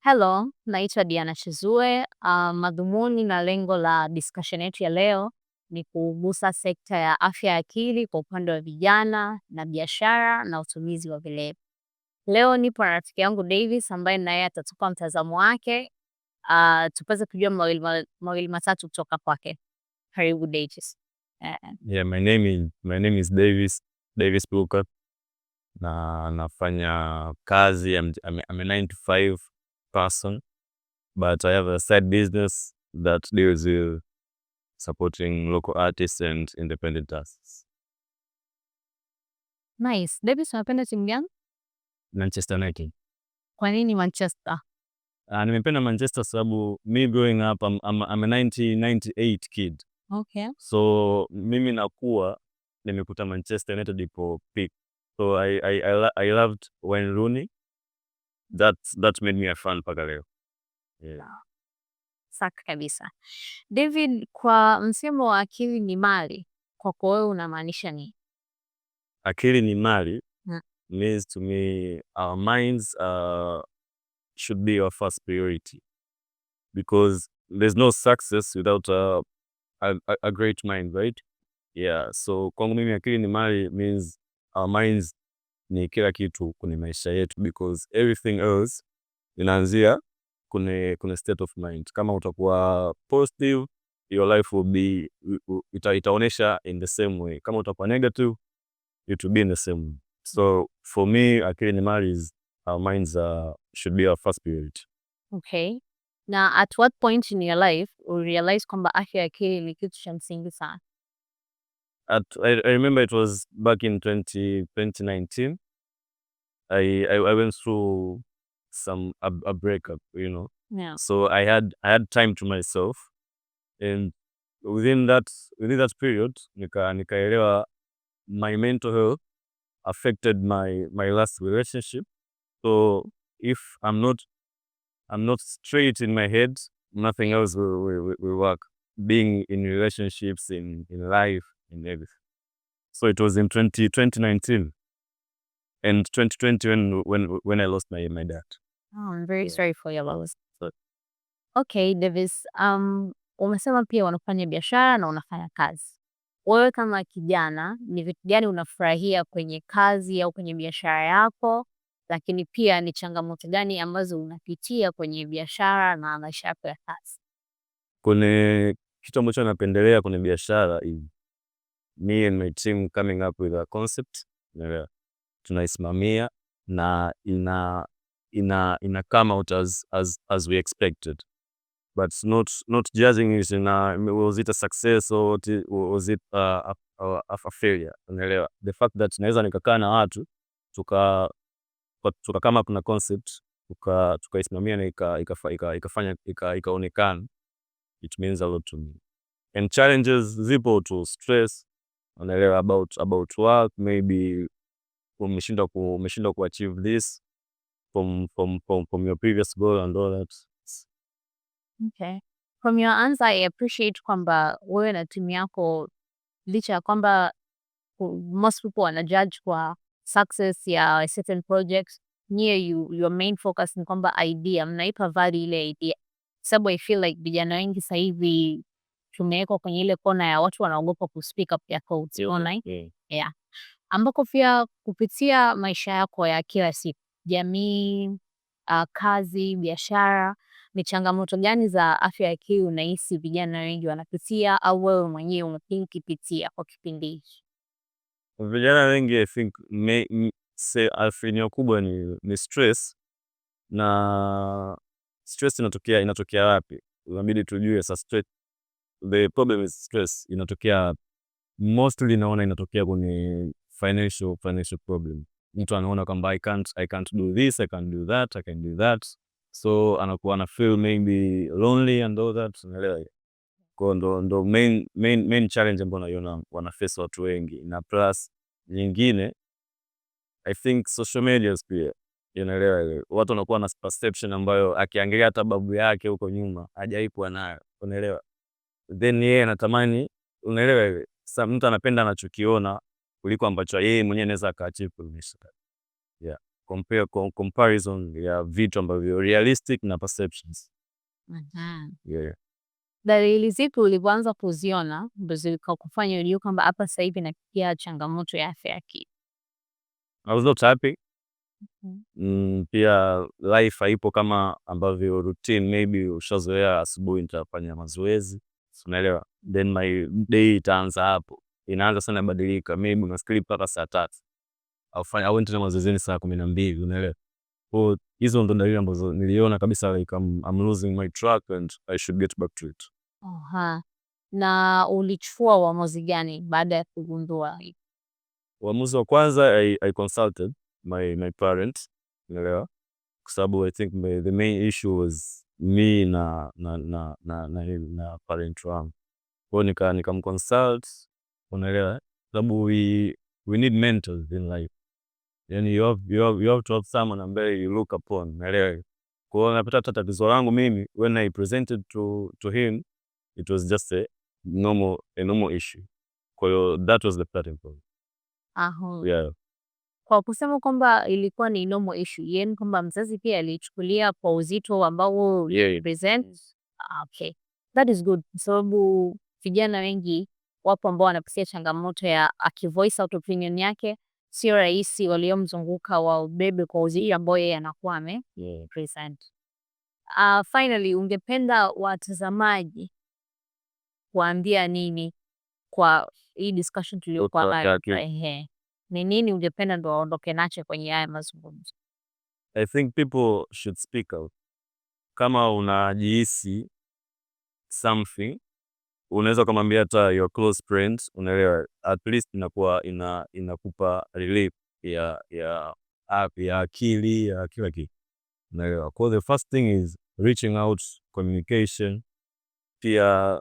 Hello, naitwa Diana Chizue. Madhumuni na lengo la discussion yetu ya leo ni kugusa sekta ya afya ya akili kwa upande wa vijana na biashara na utumizi wa vilevi. Leo nipo na rafiki yangu Davis ambaye naye atatupa mtazamo wake, tupate kujua mawili matatu kutoka kwake. Karibu Davis. Yeah, my name is Davis Booker. Na nafanya kazi. I'm a 9 to 5 person, but I have a side business that deals with supporting local artists and independent artists. Nice. Davis, unapenda timu gani? Manchester United. Kwa nini Manchester? Nimependa Manchester sababu me growing up I'm a 1998 kid. Okay. So mimi nakuwa nimekuta Manchester United ipo peak. So I loved Wayne Rooney. That made me a fan mpaka leo. Yeah. Saka kabisa. David, kwa msemo wa akili ni mali, kwako wewe unamaanisha nini? Akili ni mali means to me our minds should be our first priority, because there's no success without a great mind, right? Yeah, so kwangu mimi akili ni mali means our minds ni kila kitu kwenye maisha yetu, because everything else inaanzia kwenye state of mind. Kama utakuwa positive, your life will be itaonesha in the same way. Kama utakuwa negative, it will be in the same way. So for me, akili ni mali is our minds should be our first priority. Okay. Na at what point in your life you realize kwamba afya ya akili ni kitu cha msingi sana? I remember it was back in 2019. I went through a breakup, you know. Yeah. So I had time to myself, and within that period nikaelewa my mental health affected my last relationship. So if I'm not straight in my head, nothing else will work. Being in relationships, in life, in everything. So it was in 2019 and 2020 when I lost my dad. Oh, I'm very Yeah. sorry for your loss. Okay, Davis, umesema pia unafanya biashara na unafanya kazi. Wewe kama kijana, ni vitu gani unafurahia kwenye kazi au kwenye biashara yako? Lakini pia ni changamoto gani ambazo unapitia kwenye biashara na maisha yako ya kazi? Kwenye kitu ambacho napendelea kwenye biashara is me and my team coming up with a concept. Tunaisimamia na ina come out as we expected, but not judging it was it a success or was it a failure. Unaelewa, the fact that naweza nikakaa na watu tuka kama kuna concept tukaisimamia na ikafanya ikaonekana, it means a lot to me. And challenges zipo to stress, unaelewa, about work, maybe umeshindwa kuachieve this from your previous goal and all that. Okay. From your answer, I appreciate kwamba wewe na timu yako, licha ya kwamba most people wana judge kwa success ya a certain project, your main focus ni kwamba idea, mnaipa value ile idea. Sababu I feel like vijana wengi sasa hivi tumewekwa kwenye ile kona ya watu wanaogopa ku-speak up their thoughts, unaona? Yeah. Ambako pia kupitia maisha yako ya kila siku, jamii, kazi, biashara, ni changamoto gani za afya ya akili unahisi vijana wengi wanapitia au wewe mwenyewe umepitia kwa kipindi hichi? Vijana wengi I think asilimia kubwa ni stress. Na stress inatokea wapi? Inabidi tujue sasa the problem is stress inatokea mostly, naona inatokea kwenye financial problem. Mtu anaona kwamba I can't do this, I can't do that, I can do that, so anakuwa na feel maybe lonely and all that, unaelewa. Kwa ndo main challenge ambayo naiona wana face watu wengi, na plus nyingine I think social media pia, unaelewa, watu wanakuwa na perception ambayo akiangalia hata babu yake huko nyuma hajawahi kuwa nayo, unaelewa, then yeye anatamani, unaelewa. Sasa mtu anapenda anachokiona kuliko ambacho yeye mwenyewe anaweza akaachieve. Yeah. comparison ya vitu ambavyo realistic na perceptions. Yeah. Dalili zipi ulivyoanza kuziona ndo zikakufanya ujue kwamba hapa sasa hivi napitia changamoto ya afya ya akili? I was not happy. Pia life haipo kama ambavyo routine, maybe ushazoea asubuhi nitafanya mazoezi, unaelewa, then my day itaanza hapo, inaanza sana badilika, maybe unafikiri mpaka saa 3 au nitaenda mazoezini saa 12, unaelewa. Kwa hizo ndo dalili ambazo niliona kabisa like I'm losing my track and I should get back to it. Na ulichukua uamuzi gani baada ya kugundua? Uamuzi wa kwanza, I consulted my parents, unaelewa, kwa sababu I think the main issue was me na parent wangu. Kwa hiyo nikamconsult, unaelewa, sababu we need mentors in life. Yani you have to have someone ambaye you look upon, unaelewa. Kwa hiyo napata tatizo langu mimi, when I presented to him, it was just a normal issue. Kwa hiyo that was the starting point. Yeah. Kwa kusema kwamba ilikuwa ni normal issue, yani kwamba mzazi pia alichukulia kwa uzito ambao present. Okay. That is good, kwa sababu vijana wengi wapo ambao wanapitia changamoto ya akivoice out opinion yake, sio rahisi waliomzunguka waubebe kwa uzito ambao yeye anakuwa present. Finally, ungependa watazamaji kuambia nini kwa hii discussion tuliyokuwa nayo? Ni nini ungependa ndo waondoke nacho kwenye haya mazungumzo? I think people should speak out. Kama unajihisi something, unaweza kumwambia hata your close friends, unaelewa, at least inakupa relief ya akili, ya kila kitu, unaelewa. Kwa the first thing is reaching out, communication. Pia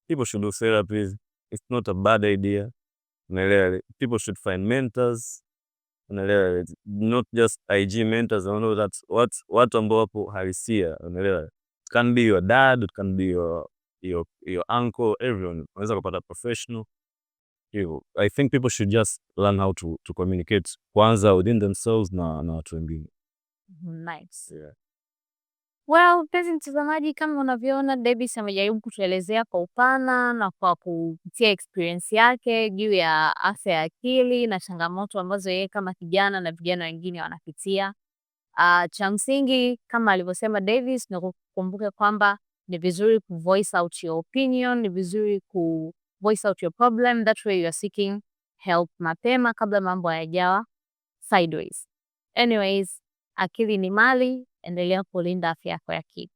people should do therapy. It's not a bad idea, unaelewa. People should find mentors, unaelewa, not just IG mentors. I know that watu ambao wapo halisia, unaelewa. It can be your dad, it can be your uncle, everyone. Unaweza kupata professional. I think people should just learn how to communicate kwanza within themselves na watu wengine. Nice. Yeah. Well, mpenzi mtazamaji, kama unavyoona Davis amejaribu kutuelezea kwa upana na kwa kupitia experience yake juu ya afya ya akili na changamoto ambazo yeye kama kijana na vijana wengine wanapitia. Cha msingi kama alivyosema Davis, ni kukumbuka kwamba ni vizuri ku voice out your opinion, ni vizuri ku voice out your problem, that way you are seeking help mapema kabla mambo hayajawa sideways. Anyways, akili ni mali, endelea kulinda afya yako ya akili.